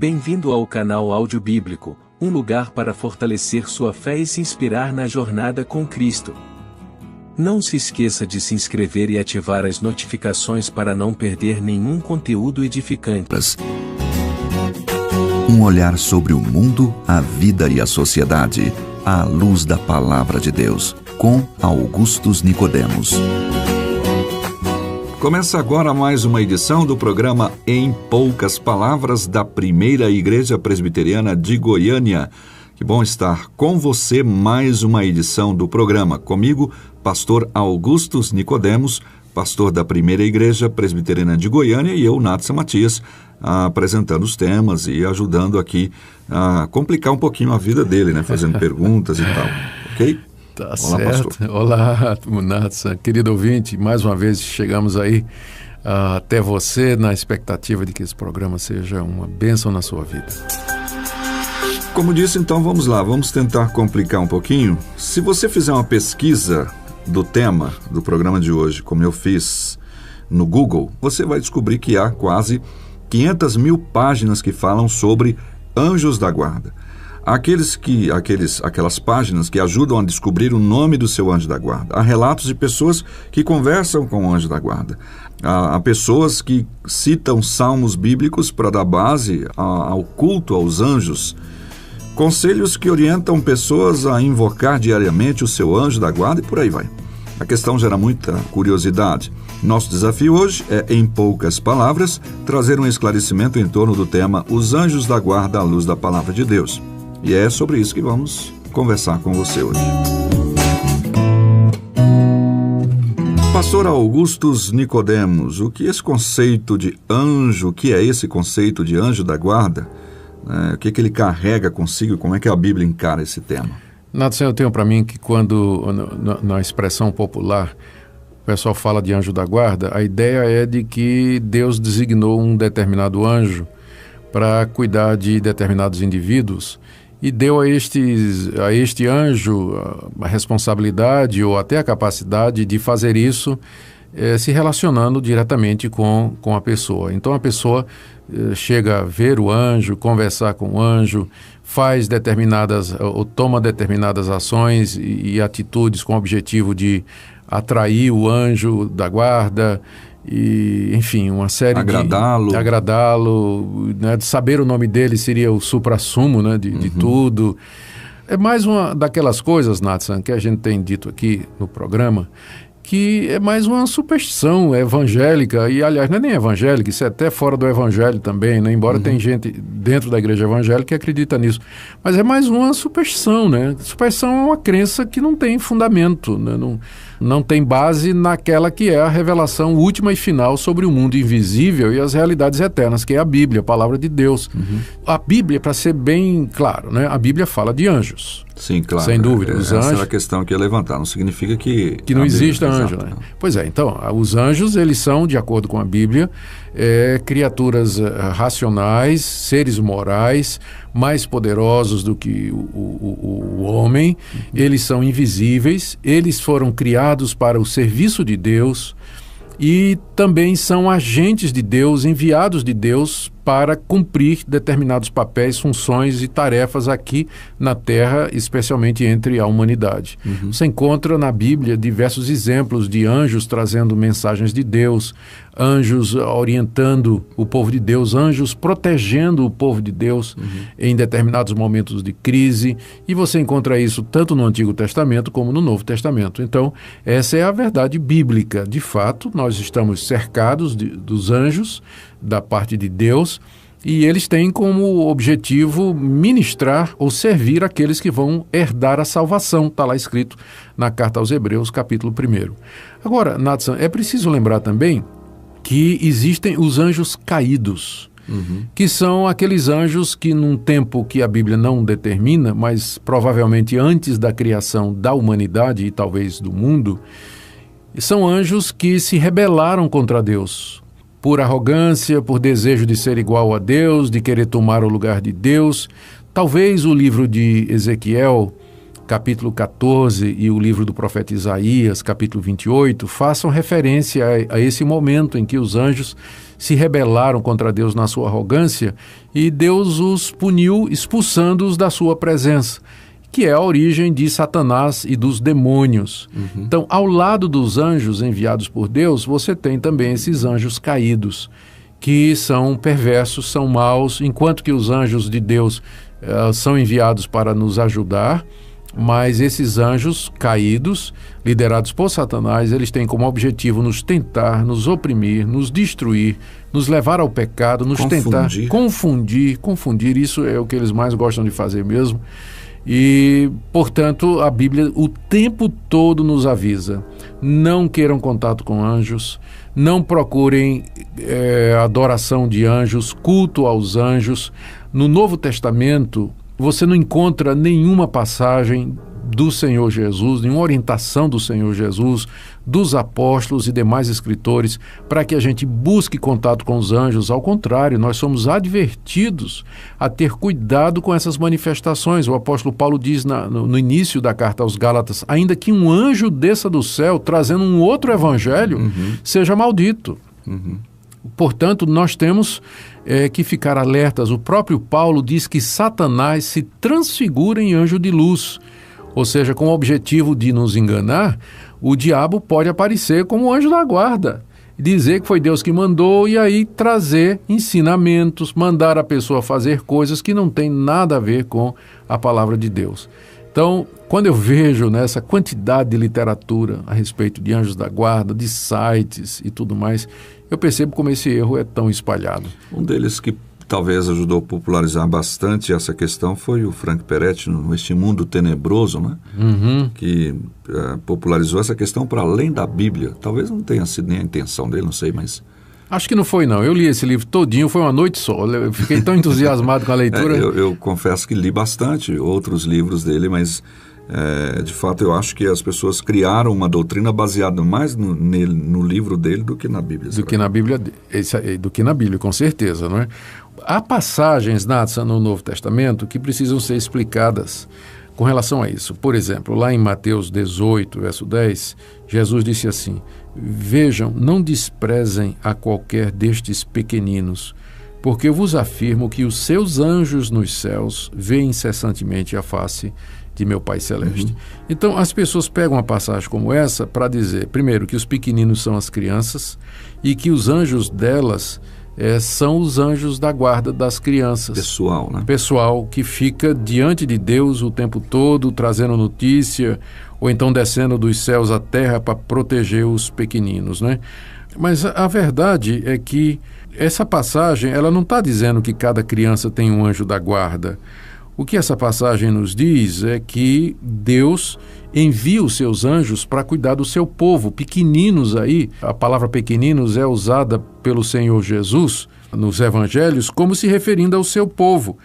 Bem-vindo ao canal Áudio Bíblico, um lugar para fortalecer sua fé e se inspirar na jornada com Cristo. Não se esqueça de se inscrever e ativar as notificações para não perder nenhum conteúdo edificante. Um olhar sobre o mundo, a vida e a sociedade, à luz da Palavra de Deus, com Augustus Nicodemos. Começa agora mais uma edição do programa Em Poucas Palavras da Primeira Igreja Presbiteriana de Goiânia. Que bom estar com você, mais uma edição do programa. Comigo, pastor Augustus Nicodemos, pastor da Primeira Igreja Presbiteriana de Goiânia, e eu, Natsa Matias, apresentando os temas e ajudando aqui a complicar um pouquinho a vida dele, né? Fazendo perguntas e tal, ok? Tá. Olá, certo. Pastor. Olá, Natsa, querido ouvinte, mais uma vez chegamos aí até você na expectativa de que esse programa seja uma bênção na sua vida. Como disse, então vamos lá, vamos tentar complicar um pouquinho. Se você fizer uma pesquisa do tema do programa de hoje, como eu fiz no Google, você vai descobrir que há quase 500 mil páginas que falam sobre anjos da guarda. Aquelas páginas que ajudam a descobrir o nome do seu anjo da guarda. Há relatos de pessoas que conversam com o anjo da guarda. Há pessoas que citam salmos bíblicos para dar base ao culto aos anjos. Conselhos que orientam pessoas a invocar diariamente o seu anjo da guarda e por aí vai. A questão gera muita curiosidade. Nosso desafio hoje é, em poucas palavras, trazer um esclarecimento em torno do tema Os Anjos da Guarda à luz da Palavra de Deus. E é sobre isso que vamos conversar com você hoje. Pastor Augustus Nicodemos, o que é esse conceito de anjo da guarda? O que ele carrega consigo e como é que a Bíblia encara esse tema? Nathan, eu tenho para mim que quando, na expressão popular, o pessoal fala de anjo da guarda, a ideia é de que Deus designou um determinado anjo para cuidar de determinados indivíduos e deu a este anjo a responsabilidade ou até a capacidade de fazer isso se relacionando diretamente com a pessoa. Então a pessoa chega a ver o anjo, conversar com o anjo, faz ou toma determinadas ações e atitudes com o objetivo de atrair o anjo da guarda e, enfim, uma série agradá-lo, né, de saber o nome dele seria o suprassumo, né, de tudo. É mais uma daquelas coisas, Nathan, que a gente tem dito aqui no programa, que é mais uma superstição evangélica, e aliás não é nem evangélica, isso é até fora do evangelho também, né? Embora tem gente dentro da igreja evangélica que acredita nisso, mas é mais uma superstição, né? Superstição é uma crença que não tem fundamento, né? Não tem base naquela que é a revelação última e final sobre o mundo invisível e as realidades eternas, que é a Bíblia, a palavra de Deus. A Bíblia, para ser bem claro, né? A Bíblia fala de anjos. Sim, claro. Sem dúvida. Os anjos, essa era a questão que ia levantar. Não significa que não exista anjo, né? Pois é, então, os anjos, eles são, de acordo com a Bíblia, criaturas racionais, seres morais, mais poderosos do que o homem. Eles são invisíveis, eles foram criados para o serviço de Deus e também são agentes de Deus, enviados de Deus para cumprir determinados papéis, funções e tarefas aqui na Terra, especialmente entre a humanidade. Você encontra na Bíblia diversos exemplos de anjos trazendo mensagens de Deus, anjos orientando o povo de Deus, anjos protegendo o povo de Deus em determinados momentos de crise, e você encontra isso tanto no Antigo Testamento como no Novo Testamento. Então, essa é a verdade bíblica. De fato, nós estamos cercados dos anjos, da parte de Deus, e eles têm como objetivo ministrar ou servir aqueles que vão herdar a salvação. Está lá escrito na Carta aos Hebreus, capítulo 1. Agora, Nathan, é preciso lembrar também que existem os anjos caídos, que são aqueles anjos que num tempo que a Bíblia não determina, mas provavelmente antes da criação da humanidade e talvez do mundo, são anjos que se rebelaram contra Deus, por arrogância, por desejo de ser igual a Deus, de querer tomar o lugar de Deus. Talvez o livro de Ezequiel capítulo 14 e o livro do profeta Isaías, capítulo 28, façam referência a esse momento em que os anjos se rebelaram contra Deus na sua arrogância e Deus os puniu expulsando-os da sua presença, que é a origem de Satanás e dos demônios. Então, ao lado dos anjos enviados por Deus, você tem também esses anjos caídos, que são perversos, são maus, enquanto que os anjos de Deus são enviados para nos ajudar, mas esses anjos caídos, liderados por Satanás, eles têm como objetivo nos tentar, nos oprimir, nos destruir, nos levar ao pecado, nos tentar confundir. Isso é o que eles mais gostam de fazer mesmo. E, portanto, a Bíblia o tempo todo nos avisa: não queiram contato com anjos, não procurem adoração de anjos, culto aos anjos. No Novo Testamento, você não encontra nenhuma passagem do Senhor Jesus, nenhuma orientação do Senhor Jesus, dos apóstolos e demais escritores, para que a gente busque contato com os anjos. Ao contrário, nós somos advertidos a ter cuidado com essas manifestações. O apóstolo Paulo diz no início da carta aos Gálatas: ainda que um anjo desça do céu trazendo um outro evangelho, seja maldito. Portanto, nós temos que ficar alertas. O próprio Paulo diz que Satanás se transfigura em anjo de luz, ou seja, com o objetivo de nos enganar. O diabo pode aparecer como anjo da guarda, dizer que foi Deus que mandou e aí trazer ensinamentos, mandar a pessoa fazer coisas que não tem nada a ver com a palavra de Deus. Então, quando eu vejo essa quantidade de literatura a respeito de anjos da guarda, de sites e tudo mais, eu percebo como esse erro é tão espalhado. Um deles que talvez ajudou a popularizar bastante essa questão foi o Frank Peretti, no Este Mundo Tenebroso, né? Que popularizou essa questão para além da Bíblia. Talvez não tenha sido nem a intenção dele, não sei, mas... Acho que não foi, não. Eu li esse livro todinho, foi uma noite só. Eu fiquei tão entusiasmado com a leitura. Eu confesso que li bastante outros livros dele, mas de fato eu acho que as pessoas criaram uma doutrina baseada mais no livro dele do que na Bíblia. Do que na Bíblia, com certeza, não é? Há passagens, Nathan, no Novo Testamento que precisam ser explicadas com relação a isso. Por exemplo, lá em Mateus 18, verso 10, Jesus disse assim: vejam, não desprezem a qualquer destes pequeninos, porque eu vos afirmo que os seus anjos nos céus veem incessantemente a face de meu Pai Celeste. Então, as pessoas pegam uma passagem como essa para dizer, primeiro, que os pequeninos são as crianças e que os anjos delas são os anjos da guarda das crianças. Pessoal, né? Pessoal que fica diante de Deus o tempo todo, trazendo notícia, ou então descendo dos céus à terra para proteger os pequeninos, né? Mas a verdade é que essa passagem, ela não está dizendo que cada criança tem um anjo da guarda. O que essa passagem nos diz é que Deus envia os seus anjos para cuidar do seu povo, pequeninos aí. A palavra pequeninos é usada pelo Senhor Jesus nos evangelhos como se referindo ao seu povo.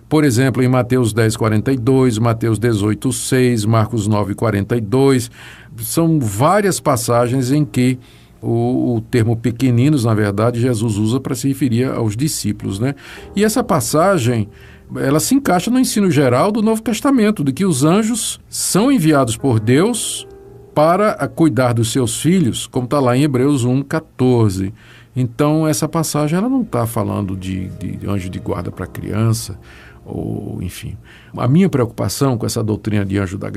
Por exemplo, em Mateus 10:42, Mateus 18:6, Marcos 9:42, são várias passagens em que o termo pequeninos, na verdade, Jesus usa para se referir aos discípulos, né? E essa passagem, ela se encaixa no ensino geral do Novo Testamento, de que os anjos são enviados por Deus para cuidar dos seus filhos, como está lá em Hebreus 1:14. Então, essa passagem ela não está falando de anjo de guarda para criança, ou enfim. A minha preocupação com essa doutrina de anjo da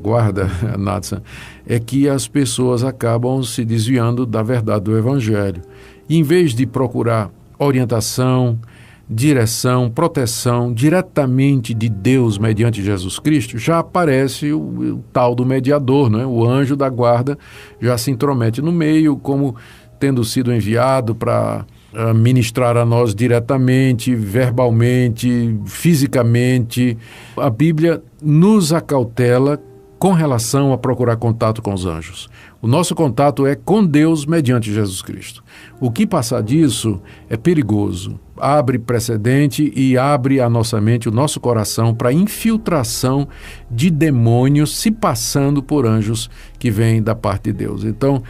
guarda, Nathan, é que as pessoas acabam se desviando da verdade do Evangelho. E, em vez de procurar orientação, direção, proteção diretamente de Deus mediante Jesus Cristo, já aparece o tal do mediador, né? O anjo da guarda já se intromete no meio, como tendo sido enviado para ministrar a nós diretamente, verbalmente, fisicamente. A Bíblia nos acautela com relação a procurar contato com os anjos. O nosso contato é com Deus mediante Jesus Cristo. O que passar disso é perigoso. Abre precedente e abre a nossa mente, o nosso coração, para infiltração de demônios se passando por anjos que vêm da parte de Deus. Então,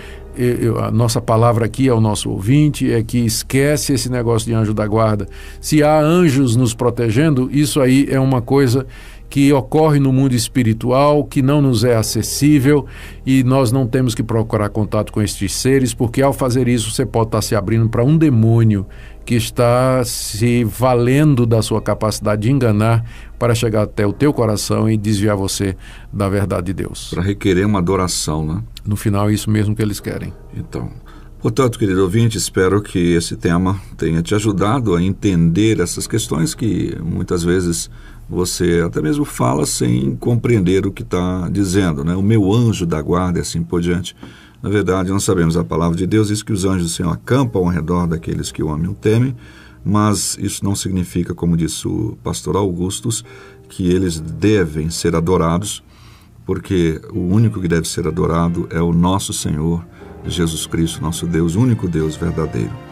a nossa palavra aqui ao nosso ouvinte é que esquece esse negócio de anjo da guarda. Se há anjos nos protegendo, isso aí é uma coisa que ocorre no mundo espiritual, que não nos é acessível, e nós não temos que procurar contato com estes seres, porque ao fazer isso você pode estar se abrindo para um demônio que está se valendo da sua capacidade de enganar para chegar até o teu coração e desviar você da verdade de Deus. Para requerer uma adoração, né? No final é isso mesmo que eles querem. Então, portanto, querido ouvinte, espero que esse tema tenha te ajudado a entender essas questões que muitas vezes você até mesmo fala sem compreender o que está dizendo, né? O meu anjo da guarda e assim por diante. Na verdade, nós sabemos a palavra de Deus, diz que os anjos do Senhor acampam ao redor daqueles que o amam e o temem, mas isso não significa, como disse o pastor Augustus, que eles devem ser adorados, porque o único que deve ser adorado é o nosso Senhor Jesus Cristo, nosso Deus, único Deus verdadeiro.